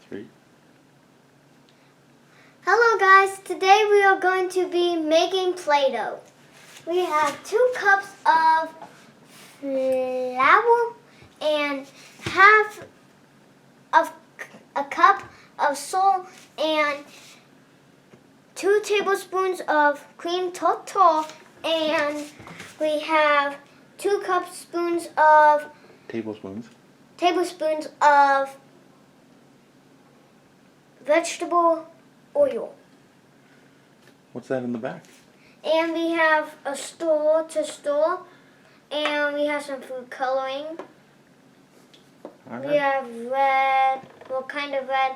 3. Hello guys, today we are going to be making Play-Doh. We have 2 cups of flour and half of a cup of salt and 2 tablespoons of cream tartar, and we have 2 tablespoons of vegetable oil. What's that in the back? And we have a store to store, and we have some food coloring. Alright. We have red, what kind of red?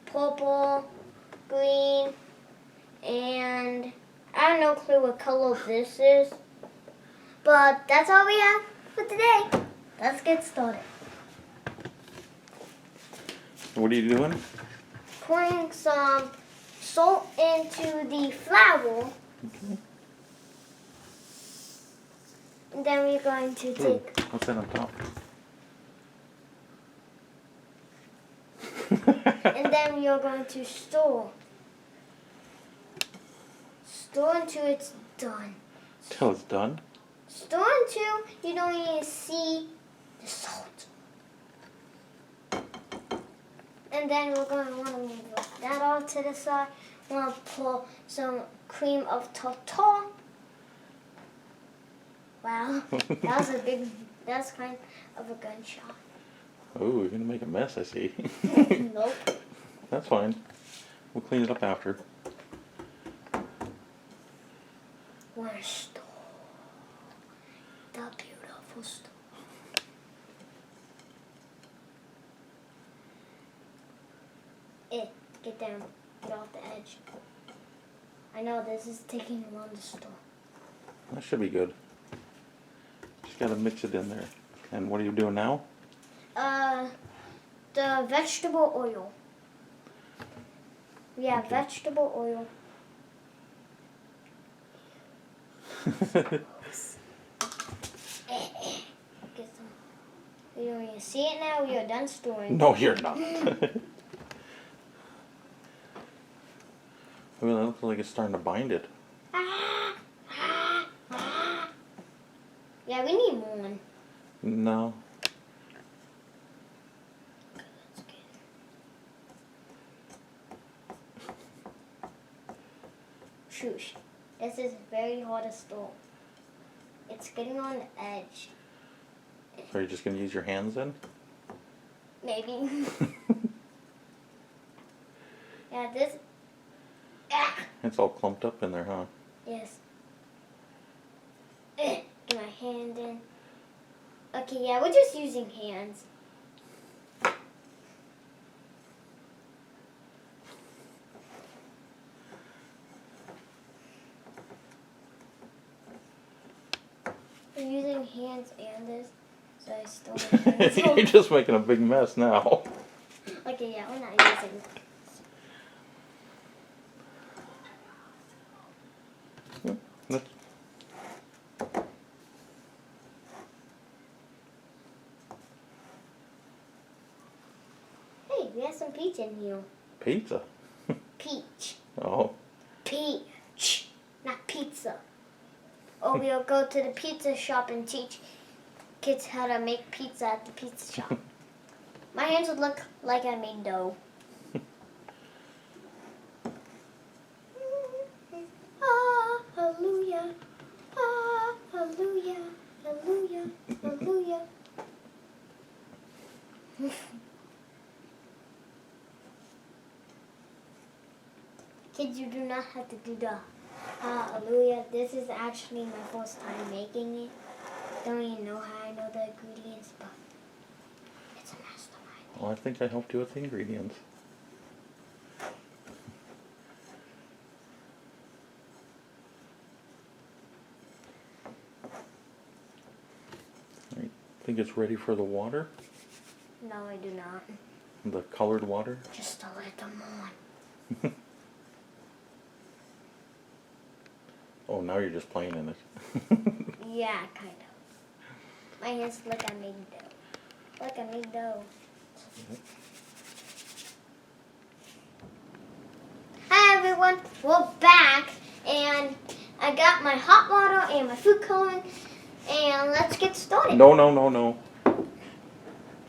Purple, green, and I have no clue what color this is. But that's all we have for today. Let's get started. What are you doing? Pouring some salt into the flour. Okay. And then we're going to take... What's that on top? And then we are going to store. Store until it's done. Till it's done? Store until you don't even see the salt. And then we're going to want to move that all to the side. We're going to pour some cream of tartar. Wow, that's kind of a gunshot. Oh, you're going to make a mess, I see. Nope. That's fine. We'll clean it up after. We're going to store the beautiful store. Get down. Get off the edge. I know this is taking a long to store. That should be good. Just got to mix it in there. And what are you doing now? The vegetable oil. We have vegetable oil. Get some. You don't even see it now. We are done storing. No, you're not. Well, that looks like it's starting to bind it. Yeah, we need more. No. That's good. Shush. This is very hard to store. It's getting on the edge. So you're just going to use your hands then? Maybe. Yeah, this... It's all clumped up in there, huh? Yes. Get my hand in. Okay, yeah, we're just using hands. We're using hands and this, so I still have hands. You're just making a big mess now. Okay, yeah, we're not using. Hey, we have some peach in here. Pizza? Peach. Oh. Peach. Not pizza. Or we'll go to the pizza shop and teach kids how to make pizza at the pizza shop. My hands would look like I made dough. Hallelujah. Hallelujah. Hallelujah. Hallelujah. Kids, you do not have to do the hallelujah. This is actually my first time making it. Don't even know how I know the ingredients, but it's a mastermind. Well, I think I helped you with the ingredients. Right. Think it's ready for the water? No, I do not. The colored water? Just to let them on. Oh, now you're just playing in it. Yeah, kind of. My hands look, I made dough. Look, I made dough. everyone, we're back, and I got my hot water and my food coloring, and let's get started. No.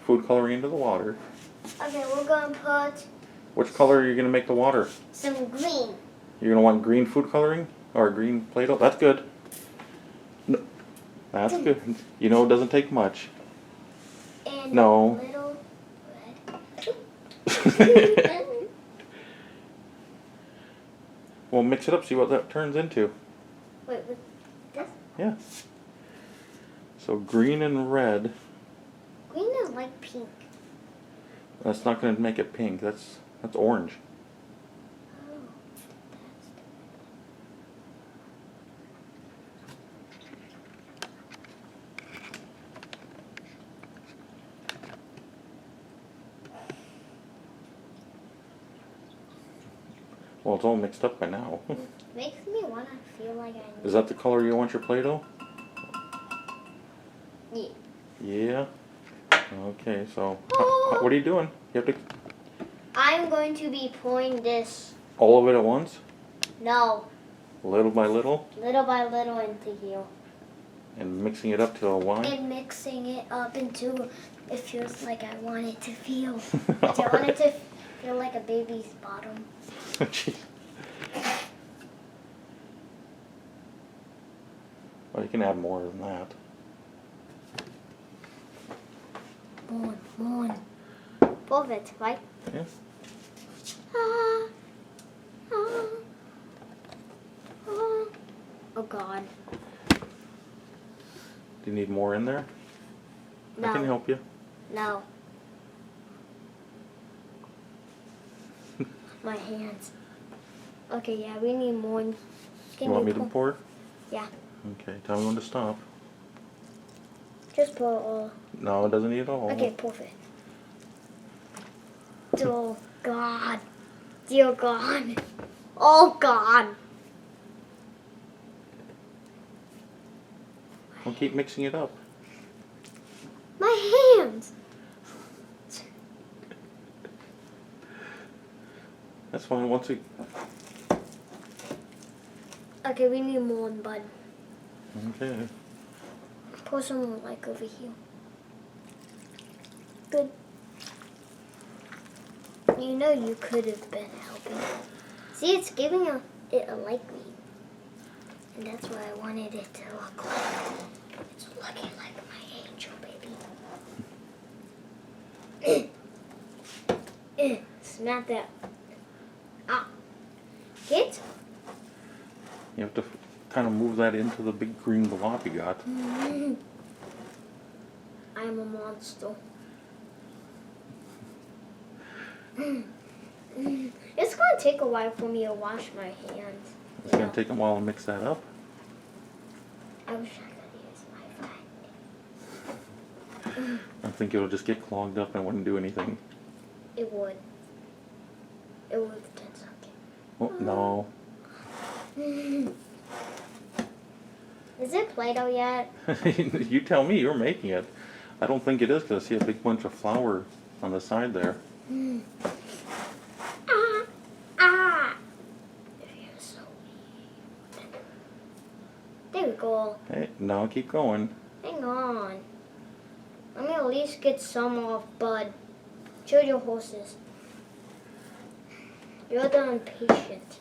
Food coloring into the water. Okay, we're gonna put Which color are you going to make the water? some green. You're going to want green food coloring? Or green Play-Doh? That's good. No, that's good. You know, it doesn't take much. And No. a little red. Well, mix it up, see what that turns into. Wait, with this? Yeah. So green and red. Green is like pink. That's not going to make it pink. That's orange. Oh, Well, it's all mixed up by now. makes me wanna feel like I Is that the color you want your Play-Doh? Yeah. Yeah. Okay, so what are you doing? You have to I'm going to be pouring this. all of it at once, No, little by little, little by little into here. and mixing it up till a wine. And mixing it up until it feels like I want it to feel. Like I want it to feel like a baby's bottom. Jeez. Well, you can add more than that. More. Perfect, right? Yeah. Ah, ah, ah. Oh God. Do you need more in there? No. I can help you. No. My hands. Okay, yeah, we need more. You want me to pour? Yeah. Okay, tell me when to stop. Just pour all. No, it doesn't need it all. Okay, perfect. Oh God. Dear God. Oh God. I'll keep mixing it up. My hands. That's fine. Once we. Okay, we need more, bud. Okay. Pour some more like over here. Good. You know you could have been helping. See, it's giving it a light green. And that's what I wanted it to look like. It's looking like my angel, baby. Smack that. Ah. Get? You have to kind of move that into the big green blob you got. I'm a monster. It's going to take a while for me to wash my hands. It's going to take a while to mix that up. I wish I could use my phone. I think it'll just get clogged up and wouldn't do anything. It would. It would have done something. Oh, no. Is it Play-Doh yet? You tell me, you're making it. I don't think it is because I see a big bunch of flour on the side there. Ah! It feels so weird. There we go. Hey, no, keep going. Hang on. Let me at least get some off, bud. Show your horses. You're the impatient.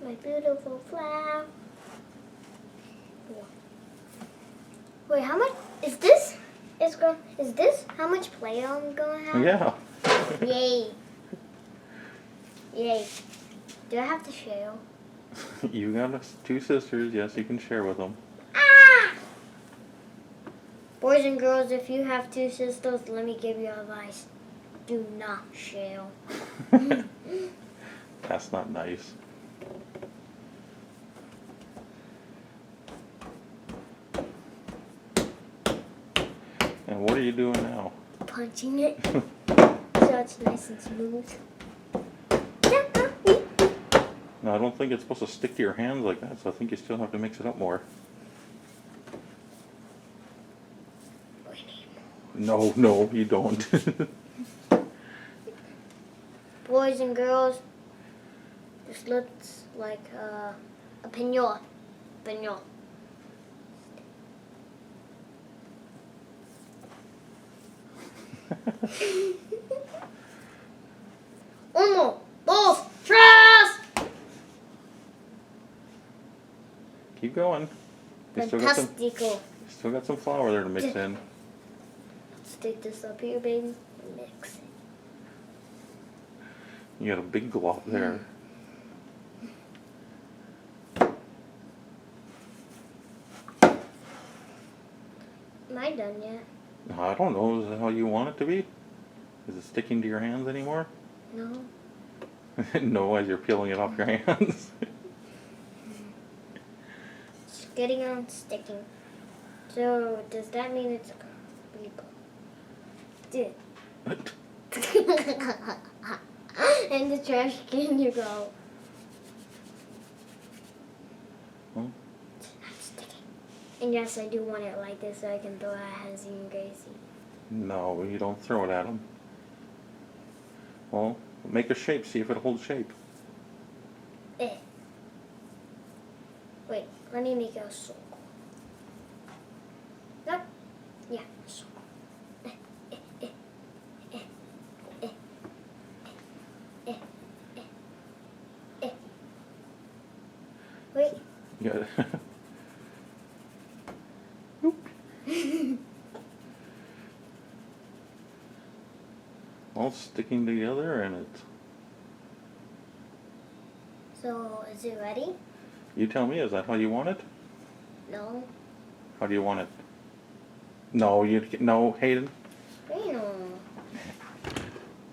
My beautiful flower. Wait, how much is this? Is this how much Play-Doh I'm gonna have? Yeah. Yay! Yay! Do I have to share? You got two sisters. Yes, you can share with them. Ah! Boys and girls, if you have two sisters, let me give you advice. Do not share. That's not nice. And what are you doing now? Punching it so it's nice and smooth. No, I don't think it's supposed to stick to your hands like that, so I think you still have to mix it up more. We need more. No, you don't. boys and girls, this looks like a pinole. Pinole. Uno, dos, tres! Keep going. You Fantastico. still got some flour there to mix in. Stick this up here, baby, and mix it. You got a big glob there. Am I done yet? I don't know. Is that how you want it to be? Is it sticking to your hands anymore? No. No, as you're peeling it off your hands. It's getting on sticking. So, does that mean it's a Dude. In the trash can you go. Huh? It's not sticking. And yes, I do want it like this so I can throw it at Hazy and Gracie. No, you don't throw it at them. Well, make a shape. See if it holds shape. Wait, let me make it a circle. Nope. Yeah, a circle. Wait. You got it. All sticking together, and it's. So, is it ready? You tell me. Is that how you want it? No. How do you want it? No, no, Hayden. Green.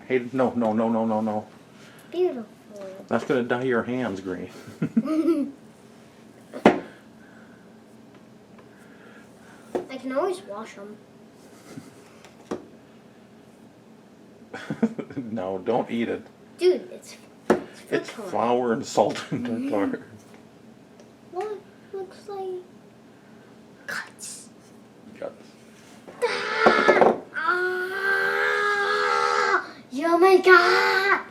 Hayden, no. Beautiful. That's gonna dye your hands green. I can always wash them. No, don't eat it. Dude, it's It's fruit flour and salt and tartar. What looks like cuts? Guts. Oh my god!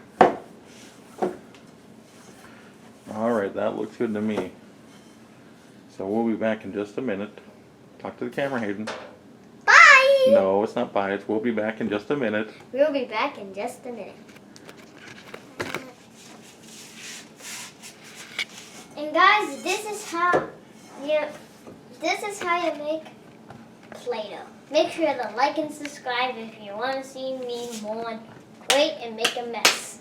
All right, that looks good to me. So we'll be back in just a minute. Talk to the camera, Hayden. Bye! No, it's not bye. It's we'll be back in just a minute. We'll be back in just a minute. And guys, this is how you make Play-Doh. Make sure to like and subscribe if you want to see me more create and make a mess.